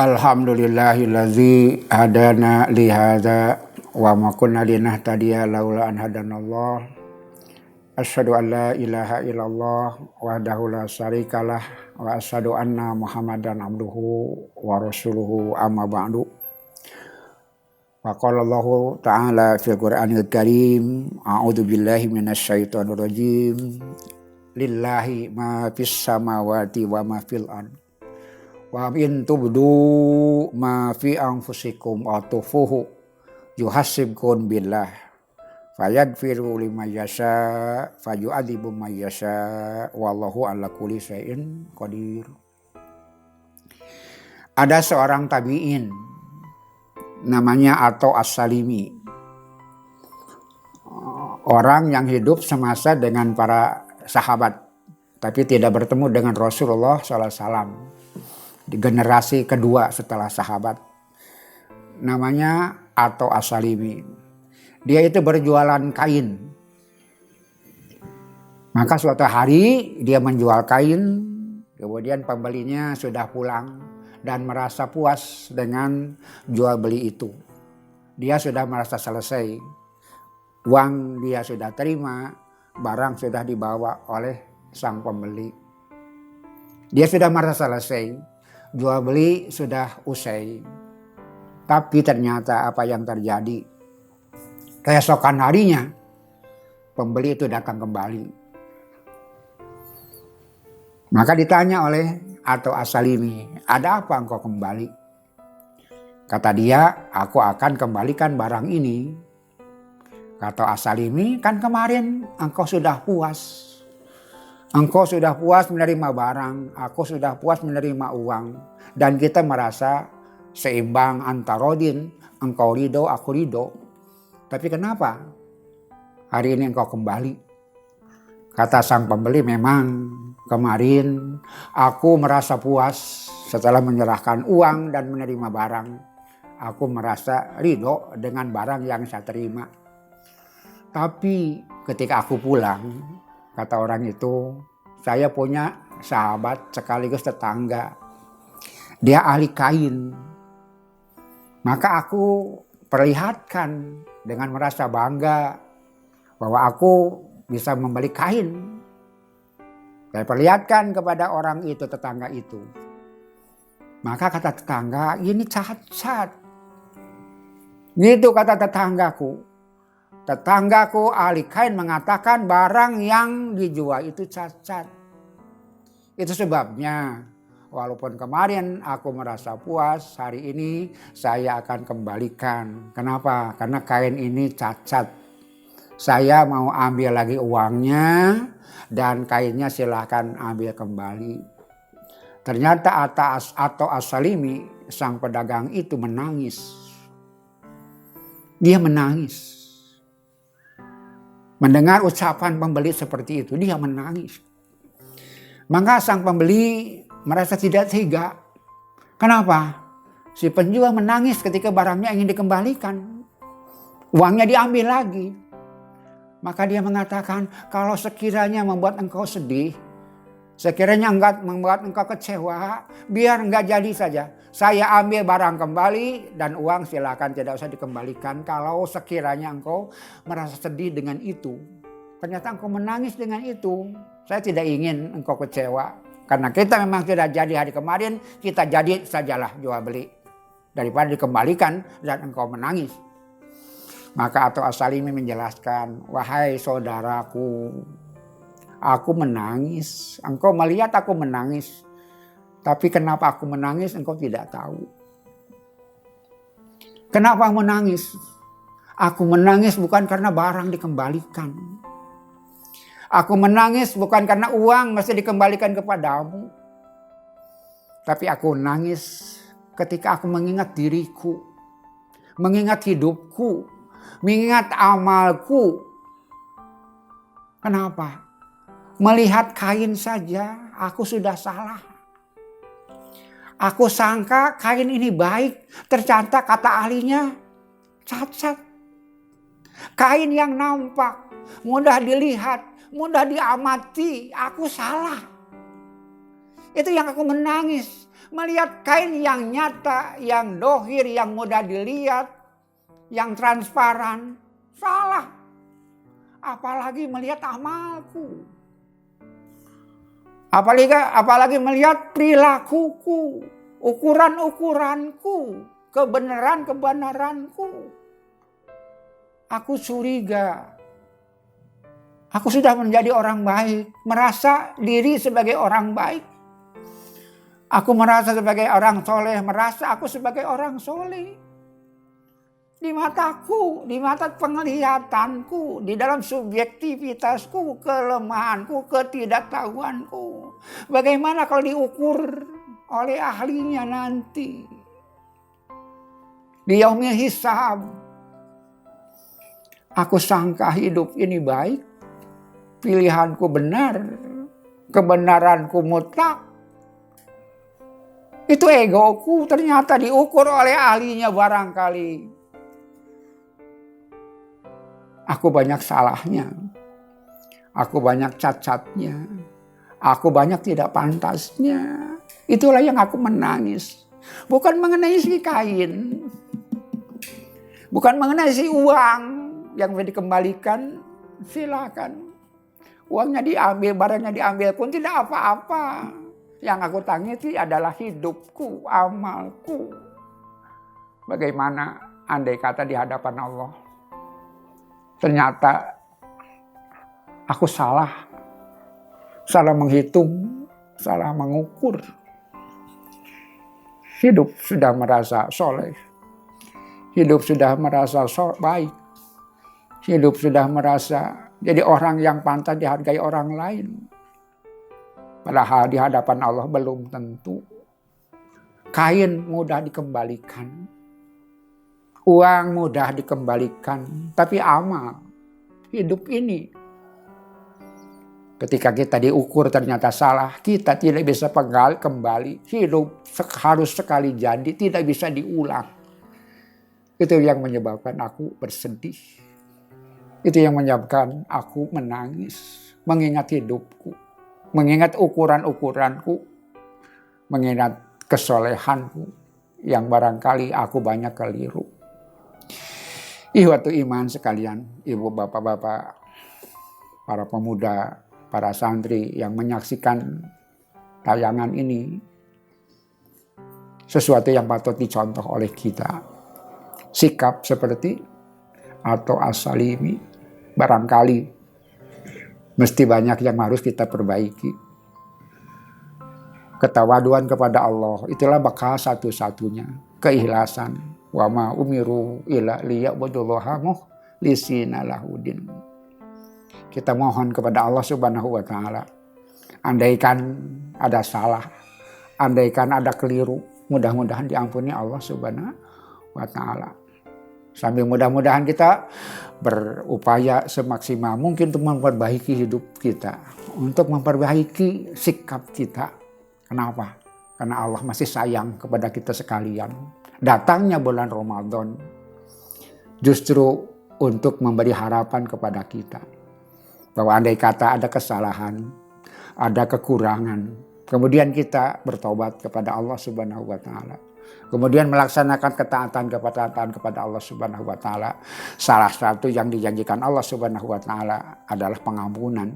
Alhamdulillahillazi hadana li hadza wa ma kunna linahtadiya laula an hadanallah. Asyhadu an la ilaha illallah wahdahu la syarikalah wa asyhadu anna Muhammadan abduhu wa rasuluhu amma ba'du. Wa qala Allahu ta'ala fil Qur'anil Karim, a'udzu billahi minasyaitonir rajim. Lillahi ma fis samawati wa ma fil ard. Wa in tubdu ma fi anfusikum aw tufuhu yuhasibkum billah fayaghfiru liman yasha fayu'adzibu man yasha wallahu ala kulli syai'in qadir. Ada seorang tabi'in namanya Atha As-Salimi, orang yang hidup semasa dengan para sahabat tapi tidak bertemu dengan Rasulullah SAW. Di generasi kedua setelah sahabat, namanya Atha As-Salimi. Dia itu berjualan kain. Maka suatu hari dia menjual kain, kemudian pembelinya sudah pulang dan merasa puas dengan jual beli itu. Dia sudah merasa selesai, uang dia sudah terima, barang sudah dibawa oleh sang pembeli. Dia sudah merasa selesai, jual beli sudah usai. Tapi ternyata apa yang terjadi? Keesokan harinya pembeli itu datang kembali. Maka ditanya oleh Atha As-Salimi, ada apa engkau kembali? Kata dia, aku akan kembalikan barang ini. Kata As-Salimi, kan kemarin engkau sudah puas. Engkau sudah puas menerima barang, aku sudah puas menerima uang. Dan kita merasa seimbang antarodin, engkau ridho, aku ridho. Tapi kenapa hari ini engkau kembali? Kata sang pembeli, memang kemarin aku merasa puas setelah menyerahkan uang dan menerima barang. Aku merasa ridho dengan barang yang saya terima. Tapi ketika aku pulang, kata orang itu, saya punya sahabat sekaligus tetangga. Dia ahli kain. Maka aku perlihatkan dengan merasa bangga bahwa aku bisa membeli kain. Saya perlihatkan kepada orang itu, tetangga itu. Maka kata tetangga, ini cacat. Gitu kata tetanggaku. Tetanggaku ahli kain mengatakan barang yang dijual itu cacat. Itu sebabnya walaupun kemarin aku merasa puas, hari ini saya akan kembalikan. Kenapa? Karena kain ini cacat. Saya mau ambil lagi uangnya dan kainnya silahkan ambil kembali. Ternyata Atha As-Salimi, sang pedagang itu menangis. Dia menangis. Mendengar ucapan pembeli seperti itu, dia menangis. Maka sang pembeli merasa tidak tega. Kenapa? Si penjual menangis ketika barangnya ingin dikembalikan. Uangnya diambil lagi. Maka dia mengatakan, kalau sekiranya membuat engkau sedih, sekiranya membuat engkau kecewa, biar enggak jadi saja. Saya ambil barang kembali dan uang silakan tidak usah dikembalikan. Kalau sekiranya engkau merasa sedih dengan itu, ternyata engkau menangis dengan itu, saya tidak ingin engkau kecewa. Karena kita memang tidak jadi hari kemarin, kita jadi sajalah jual beli. Daripada dikembalikan dan engkau menangis. Maka Atha As-Salimi menjelaskan, wahai saudaraku, aku menangis, engkau melihat aku menangis. Tapi kenapa aku menangis engkau tidak tahu. Kenapa menangis? Aku menangis bukan karena barang dikembalikan. Aku menangis bukan karena uang mesti dikembalikan kepadamu. Tapi aku menangis ketika aku mengingat diriku. Mengingat hidupku. Mengingat amalku. Kenapa? Melihat kain saja aku sudah salah. Aku sangka kain ini baik, ternyata kata ahlinya cacat. Kain yang nampak, mudah dilihat, mudah diamati, aku salah. Itu yang aku menangis. Melihat kain yang nyata, yang dohir, yang mudah dilihat, yang transparan, salah. Apalagi melihat amalku. Apalagi melihat perilakuku, ukuran-ukuranku, kebenaranku. Aku curiga. Aku sudah menjadi orang baik, merasa diri sebagai orang baik. Aku merasa sebagai orang soleh, merasa aku sebagai orang soleh. Di mataku, di mata penglihatanku, di dalam subjektivitasku, kelemahanku, ketidaktahuanku. Bagaimana kalau diukur oleh ahlinya nanti? Di yaumil hisab. Aku sangka hidup ini baik, pilihanku benar, kebenaranku mutlak. Itu egoku ternyata diukur oleh ahlinya barangkali. Aku banyak salahnya, aku banyak cacatnya, aku banyak tidak pantasnya. Itulah yang aku menangis. Bukan mengenai si kain, bukan mengenai si uang yang dikembalikan, silakan. Uangnya diambil, barangnya diambil pun tidak apa-apa. Yang aku tangisi adalah hidupku, amalku. Bagaimana andai kata di hadapan Allah, ternyata aku salah menghitung, salah mengukur. Hidup sudah merasa soleh, hidup sudah merasa baik, hidup sudah merasa jadi orang yang pantas dihargai orang lain. Padahal di hadapan Allah belum tentu. Kain mudah dikembalikan, uang mudah dikembalikan, tapi amal, hidup ini, ketika kita diukur ternyata salah, kita tidak bisa kembali. Hidup harus sekali jadi, tidak bisa diulang. Itu yang menyebabkan aku bersedih. Itu yang menyebabkan aku menangis, mengingat hidupku, mengingat ukuran-ukuranku, mengingat kesolehanku yang barangkali aku banyak keliru. Ikhwatu iman sekalian, ibu bapak-bapak, para pemuda, para santri yang menyaksikan tayangan ini, sesuatu yang patut dicontoh oleh kita. Sikap seperti Ato As-Salimi barangkali mesti banyak yang harus kita perbaiki. Ketawaduan kepada Allah, itulah bakal satu-satunya. Keikhlasan. Wa ma umiru illa liya'budullaha mukhlisina lahudin. Kita mohon kepada Allah Subhanahu wa taala. Andaikan ada salah, andaikan ada keliru, mudah-mudahan diampuni Allah Subhanahu wa taala. Sambil mudah-mudahan kita berupaya semaksimal mungkin untuk memperbaiki hidup kita, untuk memperbaiki sikap kita. Kenapa? Karena Allah masih sayang kepada kita sekalian. Datangnya bulan Ramadan justru untuk memberi harapan kepada kita. Bahwa andai kata ada kesalahan, ada kekurangan, kemudian kita bertobat kepada Allah Subhanahu wa taala. Kemudian melaksanakan ketaatan kepada Allah Subhanahu wa taala. Salah satu yang dijanjikan Allah Subhanahu wa taala adalah pengampunan.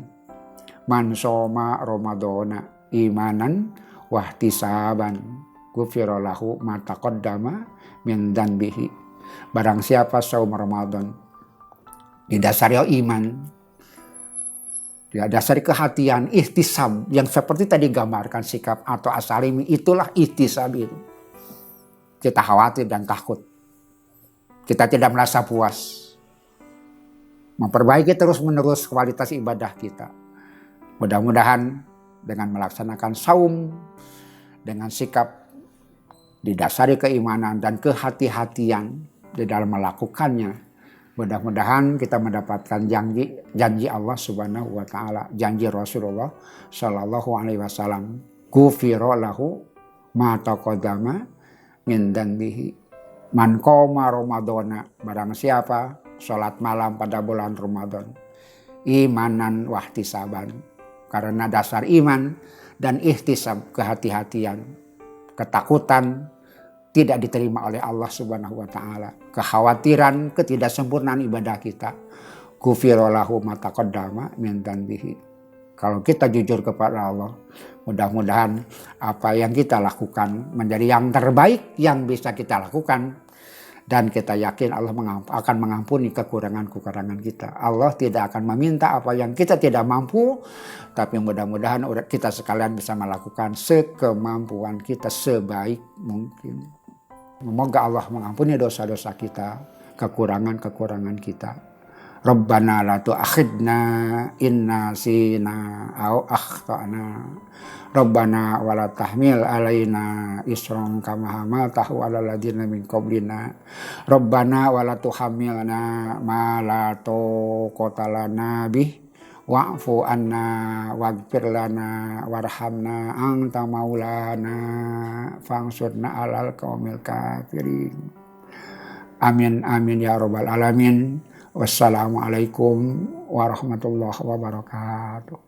Man shoma Ramadana imanan wahtisaban ghufira lahu ma taqaddama min dzanbihi. Barang siapa saum Ramadan didasari iman, didasari kehatian, ihtisab yang seperti tadi gambarkan sikap Ato As-Salimi, itulah ihtisab itu. Kita khawatir dan takut. Kita tidak merasa puas. Memperbaiki terus-menerus kualitas ibadah kita. Mudah-mudahan dengan melaksanakan saum, dengan sikap didasari keimanan dan kehati-hatian di dalam melakukannya, mudah-mudahan kita mendapatkan janji Allah Subhanahu wa taala, janji Rasulullah sallallahu alaihi wasallam, ghufira lahu ma taqaddama min dzanbihi. Man qoma Ramadana, barang siapa salat malam pada bulan Ramadan, imanan wahtisaban, karena dasar iman dan ihtisab, kehati-hatian, ketakutan tidak diterima oleh Allah Subhanahu wa taala, kekhawatiran ketidaksempurnaan ibadah kita. Ghufirallahu ma taqaddama min dzanbihi. Kalau kita jujur kepada Allah, mudah-mudahan apa yang kita lakukan menjadi yang terbaik yang bisa kita lakukan. Dan kita yakin Allah akan mengampuni kekurangan-kekurangan kita. Allah tidak akan meminta apa yang kita tidak mampu. Tapi mudah-mudahan kita sekalian bisa melakukan sekemampuan kita sebaik mungkin. Semoga Allah mengampuni dosa-dosa kita, kekurangan-kekurangan kita. Rabbana la tu'akhidna inna sina au akhtana. Rabbana wa la tahmil alaina isran kama hamaltahu ala alladziina min qablina. Rabbana wa la tuhammilna ma la taqata lana bih wa'fu anna waghfir lana warhamna anta maulana fansurna alal qaumil kafirin. Amin amin ya rabbal alamin. Wassalamualaikum warahmatullahi wabarakatuh.